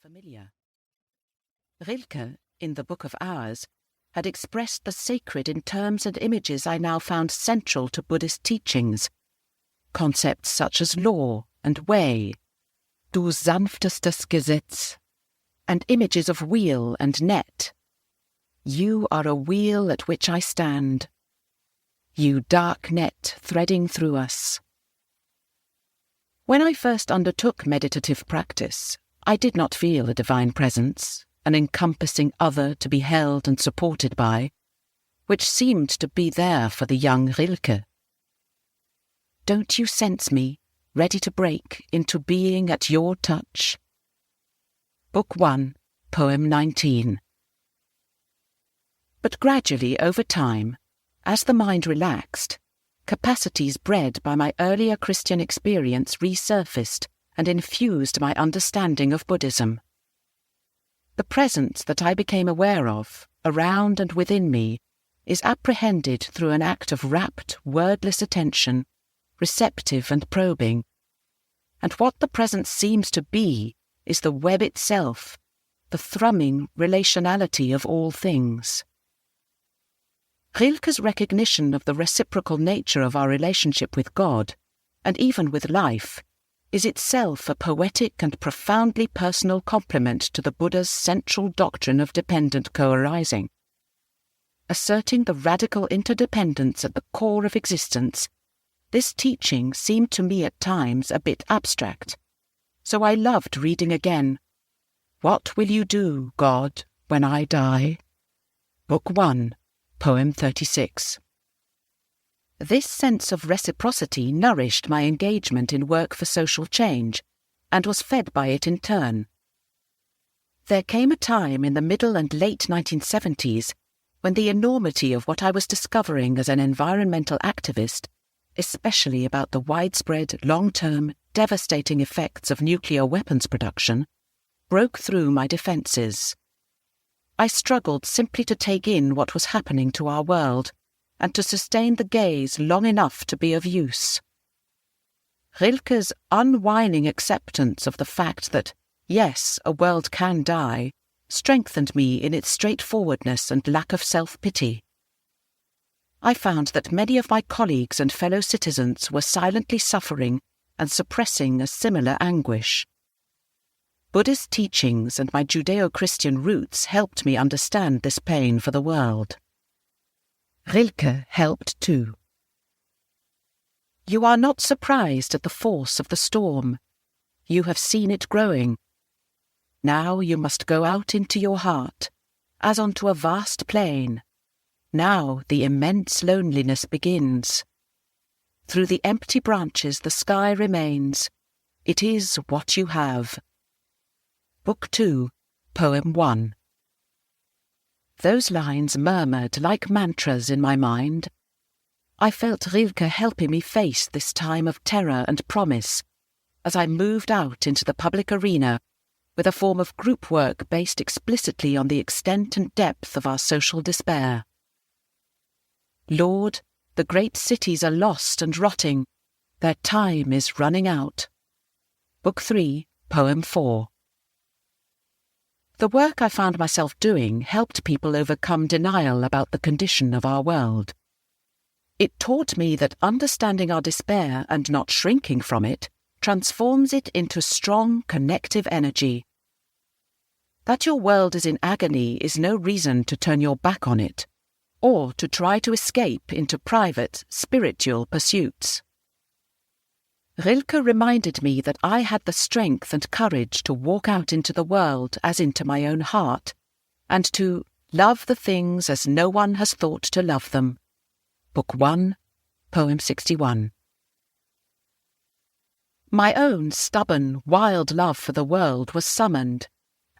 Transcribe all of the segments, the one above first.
familiar. Rilke, in the Book of Hours, had expressed the sacred in terms and images I now found central to Buddhist teachings, concepts such as law and way, du sanftestes Gesetz, and images of wheel and net. You are a wheel at which I stand, you dark net threading through us. When I first undertook meditative practice, I did not feel a divine presence, an encompassing other to be held and supported by, which seemed to be there for the young Rilke. Don't you sense me, ready to break into being at your touch? Book 1, Poem 19. But gradually, over time, as the mind relaxed, capacities bred by my earlier Christian experience resurfaced and infused my understanding of Buddhism. The presence that I became aware of, around and within me, is apprehended through an act of rapt, wordless attention, receptive and probing. And what the presence seems to be is the web itself, the thrumming relationality of all things. Rilke's recognition of the reciprocal nature of our relationship with God, and even with life, is itself a poetic and profoundly personal complement to the Buddha's central doctrine of dependent co-arising. Asserting the radical interdependence at the core of existence, this teaching seemed to me at times a bit abstract, so I loved reading again, What will you do, God, when I die? Book 1, Poem 36. This sense of reciprocity nourished my engagement in work for social change, and was fed by it in turn. There came a time in the middle and late 1970s when the enormity of what I was discovering as an environmental activist, especially about the widespread, long-term, devastating effects of nuclear weapons production, broke through my defences. I struggled simply to take in what was happening to our world, and to sustain the gaze long enough to be of use. Rilke's unwhining acceptance of the fact that, yes, a world can die, strengthened me in its straightforwardness and lack of self-pity. I found that many of my colleagues and fellow citizens were silently suffering and suppressing a similar anguish. Buddhist teachings and my Judeo-Christian roots helped me understand this pain for the world. Rilke helped too. You are not surprised at the force of the storm. You have seen it growing. Now you must go out into your heart, as onto a vast plain. Now the immense loneliness begins. Through the empty branches the sky remains. It is what you have. Book 2, Poem 1. Those lines murmured like mantras in my mind. I felt Rilke helping me face this time of terror and promise as I moved out into the public arena with a form of group work based explicitly on the extent and depth of our social despair. Lord, the great cities are lost and rotting. Their time is running out. Book 3, Poem 4. The work I found myself doing helped people overcome denial about the condition of our world. It taught me that understanding our despair and not shrinking from it transforms it into strong, connective energy. That your world is in agony is no reason to turn your back on it, or to try to escape into private, spiritual pursuits. Rilke reminded me that I had the strength and courage to walk out into the world as into my own heart, and to love the things as no one has thought to love them. Book 1, Poem 61. My own stubborn, wild love for the world was summoned,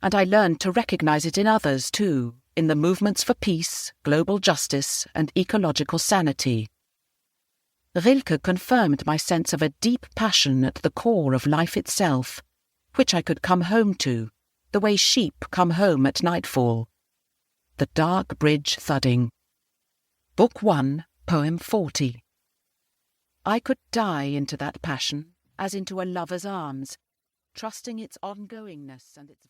and I learned to recognize it in others too, in the movements for peace, global justice, and ecological sanity. Rilke confirmed my sense of a deep passion at the core of life itself, which I could come home to, the way sheep come home at nightfall. The dark bridge thudding. Book 1, Poem 40. I could die into that passion, as into a lover's arms, trusting its ongoingness and its